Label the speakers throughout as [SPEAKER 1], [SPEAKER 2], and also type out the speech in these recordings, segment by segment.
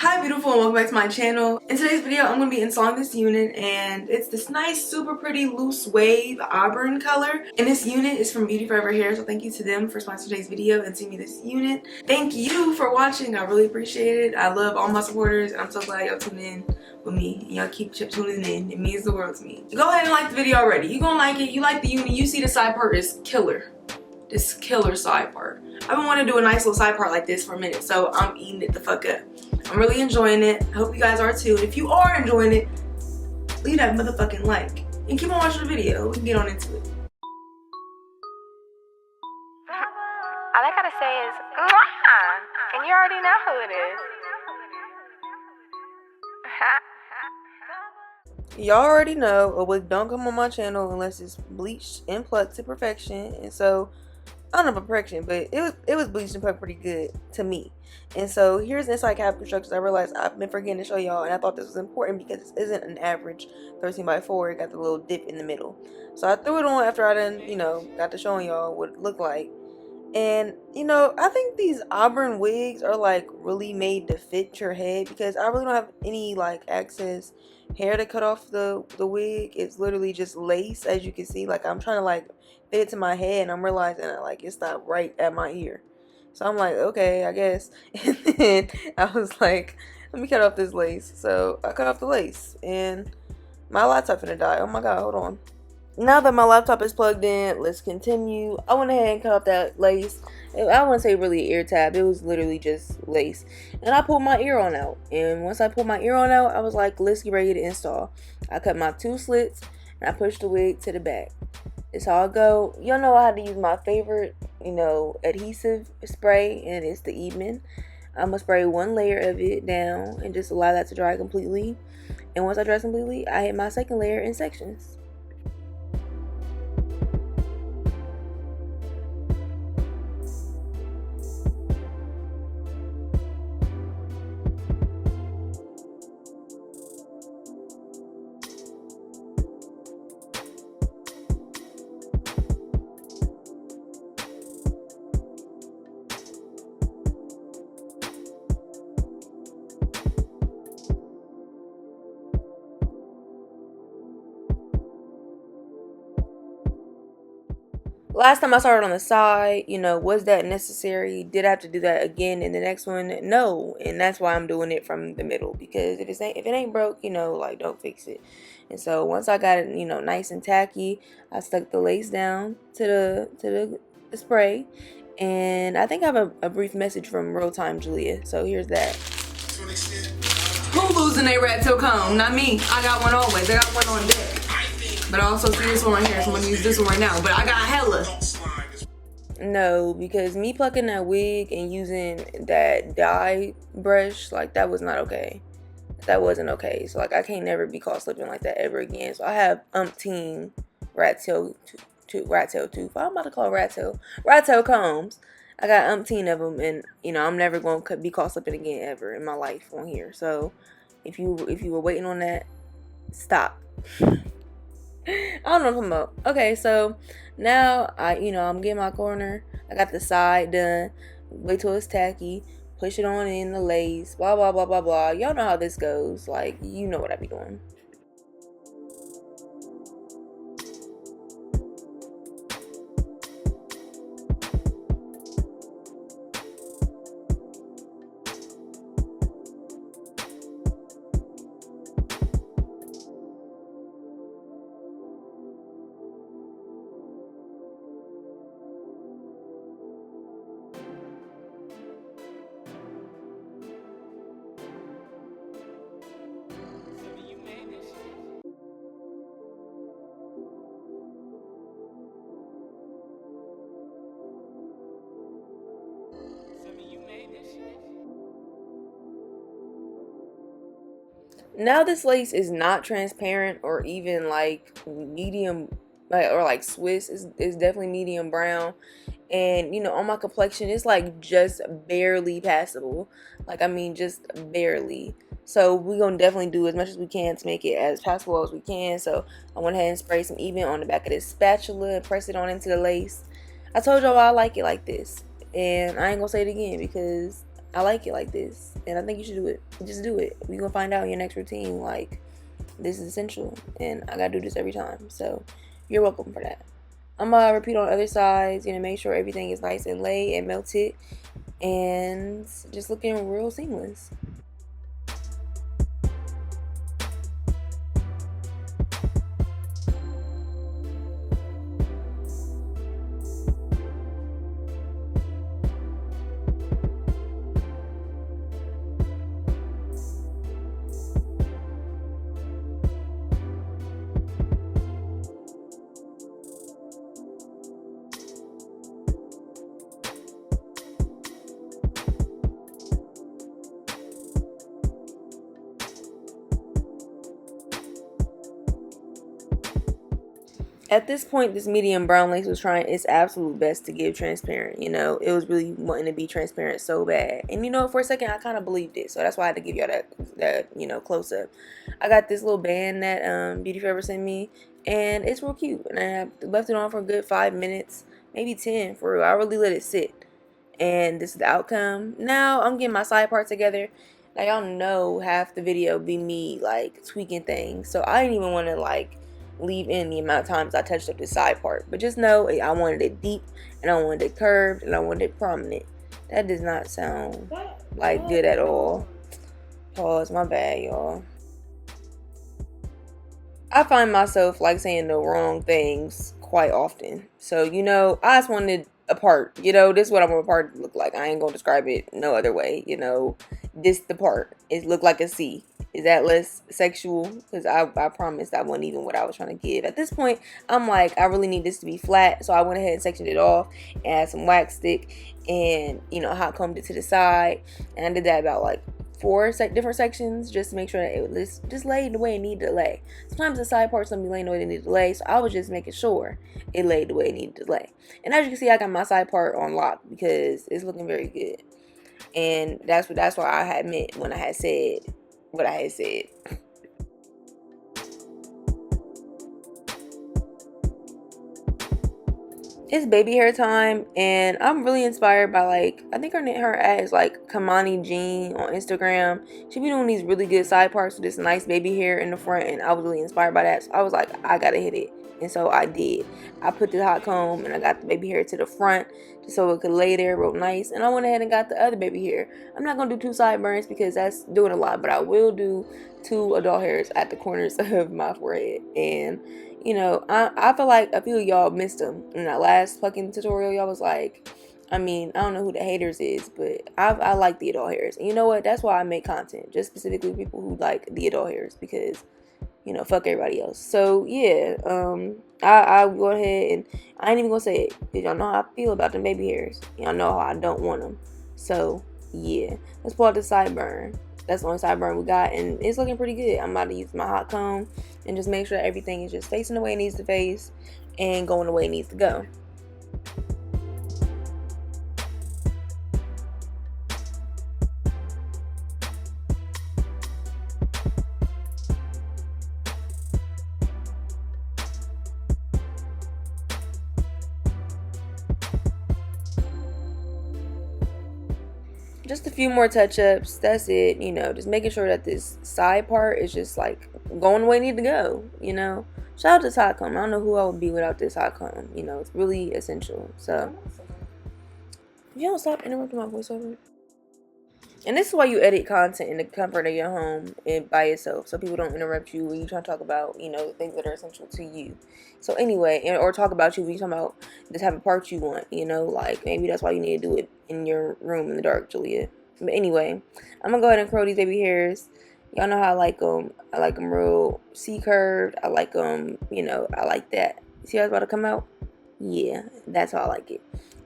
[SPEAKER 1] Hi beautiful and welcome back to my channel. In today's video I'm going to be installing this unit, and it's this nice super pretty loose wave Auburn color, and this unit is from Beauty Forever Hair, so thank you to them for sponsoring today's video and sending me this unit. Thank you for watching. I really appreciate it. I love all my supporters and I'm so glad y'all tune in with me and y'all keep tuning in. It means the world to me. Go ahead and like the video already. You gonna like it. You like the unit. You see the side part is killer. This killer side part. I've been wanting to do a nice little side part like this for a minute, so I'm eating it the fuck up. I'm really enjoying it. I hope you guys are too. And if you are enjoying it, leave that motherfucking like. And keep on watching the video. We can get on into it.
[SPEAKER 2] All I gotta say is, mwah! And you already know who it is.
[SPEAKER 1] Y'all already know a wig don't come on my channel unless it's bleached and plucked to perfection. And so, I don't know about perfection, but it was bleached and plucked pretty good to me. And so here's the inside cap construction. I realized I've been forgetting to show y'all, and I thought this was important because this isn't an average 13x4. It got the little dip in the middle. So I threw it on after I done, got to showing y'all what it looked like. And I think these Auburn wigs are like really made to fit your head, because I really don't have any like excess hair to cut off the wig. It's literally just lace, as you can see. Like I'm trying to like fit it to my head, and I'm realizing that like it's not right at my ear. So I'm like, okay, I guess. And then I was like, let me cut off this lace. So I cut off the lace, and my laptop finna die. Oh my god, hold on. Now that my laptop is plugged in, let's continue. I went ahead and cut off that lace. I wouldn't say really ear tab. It was literally just lace. And I pulled my ear on out. And once I pulled my ear on out, I was like, let's get ready to install. I cut my 2 slits, and I pushed the wig to the back. It's how I go. Y'all know I had to use my favorite, adhesive spray, and it's the Evening. I'm going to spray 1 layer of it down and just allow that to dry completely. And once I dry completely, I hit my second layer in sections. Last time I started on the side, was that necessary? Did I have to do that again in the next one? No, and that's why I'm doing it from the middle, because if it ain't broke, like don't fix it. And so once I got it, nice and tacky, I stuck the lace down to the spray, and I think I have a brief message from Real Time JaLeah. So here's that. Who losing their rat tail comb? Not me. I got one always. I got one on deck. But I also see this one right here, so I'm gonna use this one right now. But I got hella. No, because me plucking that wig and using that dye brush, like that was not okay. That wasn't okay. So like I can't never be caught slipping like that ever again. So I have umpteen rat tail tooth. I'm about to call it rat tail combs. I got umpteen of them, and I'm never going to be caught slipping again ever in my life on here. So if you were waiting on that, stop. I don't know what I'm about. Okay, so now I'm getting my corner. I got the side done. Wait till it's tacky. Push it on in the lace. Blah blah blah blah blah. Y'all know how this goes. Like, you know what I be doing. Now this lace is not transparent or even like medium, or like Swiss. Is definitely medium brown, and on my complexion it's like just barely passable. Like I mean just barely. So we're gonna definitely do as much as we can to make it as passable as we can. So I went ahead and sprayed some Even on the back of this spatula and pressed it on into the lace. I told y'all I like it like this, and I ain't gonna say it again because I like it like this, and I think you should do it. Just do it. You're gonna find out in your next routine, like, this is essential, and I gotta do this every time. So you're welcome for that. I'm gonna repeat on other sides, make sure everything is nice and laid and melted, and just looking real seamless. At this point, this medium brown lace was trying its absolute best to give transparent. It was really wanting to be transparent so bad. And for a second, I kind of believed it. So that's why I had to give y'all that close up. I got this little band that Beauty Forever sent me, and it's real cute. And I have left it on for a good 5 minutes, maybe 10 for real. I really let it sit. And this is the outcome. Now I'm getting my side part together. Now y'all know half the video be me like tweaking things. So I didn't even want to like leave in the amount of times I touched up the side part. But just know I wanted it deep, and I wanted it curved, and I wanted it prominent. That does not sound like good at all. Pause, my bad, y'all. I find myself like saying the wrong things quite often. So, I just wanted a part. This is what I want a part to look like. I ain't gonna describe it no other way. This the part. It looked like a C. Is that less sexual? Because I promised that wasn't even what I was trying to give. At this point, I'm like, I really need this to be flat. So I went ahead and sectioned it off and added some wax stick and, hot combed it to the side. And I did that about like 4 different sections just to make sure that it was just laid the way it needed to lay. Sometimes the side parts don't be laying the way they needed to lay. So I was just making sure it laid the way it needed to lay. And as you can see, I got my side part on lock because it's looking very good. And that's what I had meant when I had said what I had said. It's baby hair time, and I'm really inspired by I think her ad is like Kamani Jean on Instagram. She be doing these really good side parts with this nice baby hair in the front, and I was really inspired by that. So I was like, I gotta hit it, and so I did. I put the hot comb and I got the baby hair to the front just so it could lay there real nice, and I went ahead and got the other baby hair. I'm not gonna do 2 sideburns because that's doing a lot, but I will do 2 adult hairs at the corners of my forehead. And I feel like a few of y'all missed them in that last fucking tutorial. Y'all was like, I don't know who the haters is, but I like the adult hairs. And you know what? That's why I make content, just specifically people who like the adult hairs, because fuck everybody else. So yeah, I go ahead and I ain't even gonna say it because y'all know how I feel about them baby hairs. Y'all know how I don't want them. So yeah, let's pull out the sideburn. That's the only sideburn we got, and it's looking pretty good. I'm about to use my hot comb and just make sure everything is just facing the way it needs to face and going the way it needs to go. Just a few more touch-ups. That's it. Just making sure that this side part is just like going the way it need to go. Shout out to this hot comb. I don't know who I would be without this hot comb. It's really essential. So if you don't stop interrupting my voiceover. And this is why you edit content in the comfort of your home and by yourself, so people don't interrupt you when you try to talk about, things that are essential to you. So anyway, or talk about you when you talk about the type of parts you want, like maybe that's why you need to do it in your room in the dark, JaLeah. But anyway, I'm gonna go ahead and curl these baby hairs. Y'all know how I like them. I like them real C-curved. I like them, I like that. See how it's about to come out? Yeah, that's how I like it.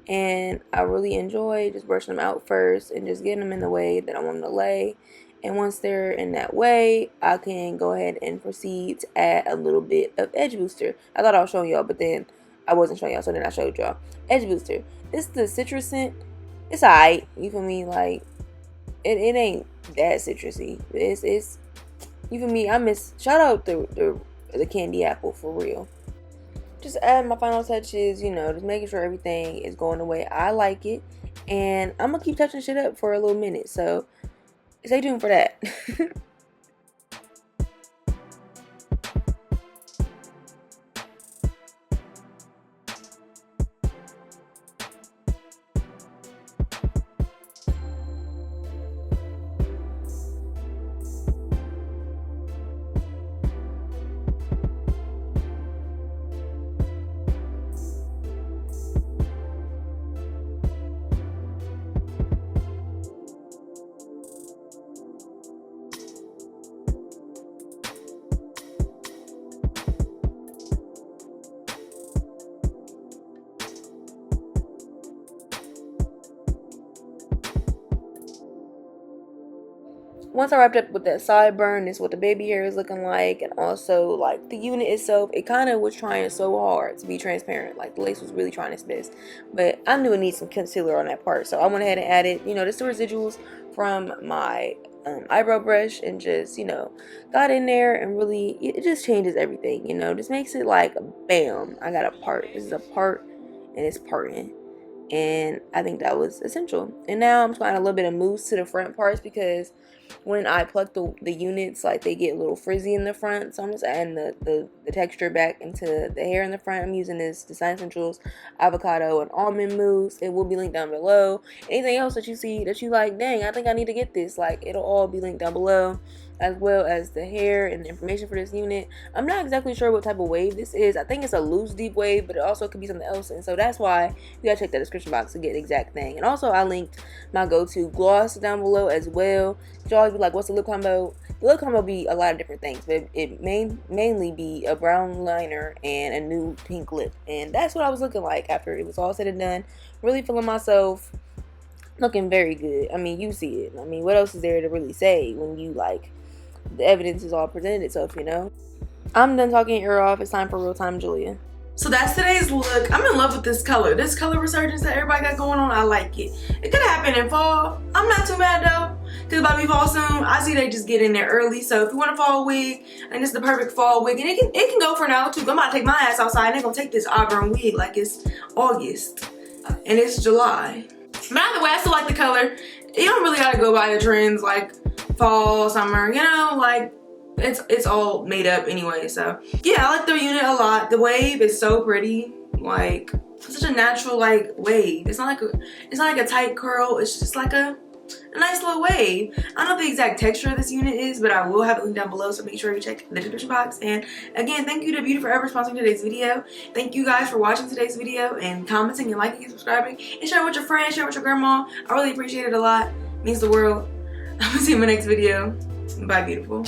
[SPEAKER 1] And I really enjoy just brushing them out first and just getting them in the way that I want them to lay. And once they're in that way, I can go ahead and proceed to add a little bit of edge booster. I thought I was showing y'all, but then I wasn't showing y'all, so then I showed y'all. Edge booster. It's the citrus scent. It's alright. You feel me? Like, it ain't that citrusy. It's you feel me? Shout out the candy apple for real. Just add my final touches, just making sure everything is going the way I like it. and I'm gonna keep touching shit up for a little minute, so stay tuned for that. Once I wrapped up with that sideburn, this is what the baby hair is looking like, and also like the unit itself, it kind of was trying so hard to be transparent. Like the lace was really trying its best, but I knew it needed some concealer on that part, so I went ahead and added, just the residuals from my eyebrow brush, and just got in there, and really it just changes everything. Just makes it like bam, I got a part. This is a part, and it's parting. And I think that was essential. And now I'm just adding a little bit of mousse to the front parts, because when I pluck the units, like they get a little frizzy in the front, so I'm just adding the texture back into the hair in the front. I'm using this Design Essentials avocado and almond mousse. It will be linked down below. Anything else that you see that you like, dang, I think I need to get this, like it'll all be linked down below, as well as the hair and the information for this unit. I'm not exactly sure what type of wave this is. I think it's a loose deep wave, but it also could be something else, and so that's why you gotta check the description box to get the exact thing. And also I linked my go-to gloss down below as well. You always be like, what's the lip combo? The lip combo be a lot of different things, but it mainly be a brown liner and a new pink lip, and that's what I was looking like after it was all said and done. Really feeling myself, looking very good. I mean, you see it. I mean, what else is there to really say when you like the evidence is all presented itself, I'm done talking your ear off. It's time for real time JaLeah.
[SPEAKER 3] So that's today's look. I'm in love with this color. This color resurgence that everybody got going on, I like it. It could happen in fall. I'm not too mad though, because by we fall soon, I see they just get in there early. So if you want a fall wig, and it's the perfect fall wig, and it can go for now too. I'm about to take my ass outside, and they're gonna take this Auburn wig like it's August and it's July. But either way, I still like the color. You don't really gotta go by the trends like fall, summer, like it's all made up anyway. So yeah, I like the unit a lot. The wave is so pretty, like such a natural like wave. It's not like a tight curl. It's just like a nice little wave. I don't know the exact texture of this unit is, but I will have it linked down below, so make sure you check the description box. And again, thank you to Beauty Forever sponsoring today's video. Thank you guys for watching today's video and commenting and liking and subscribing and share it with your friends, share it with your grandma. I really appreciate it a lot. It means the world. I'm gonna see you in my next video. Bye, beautiful.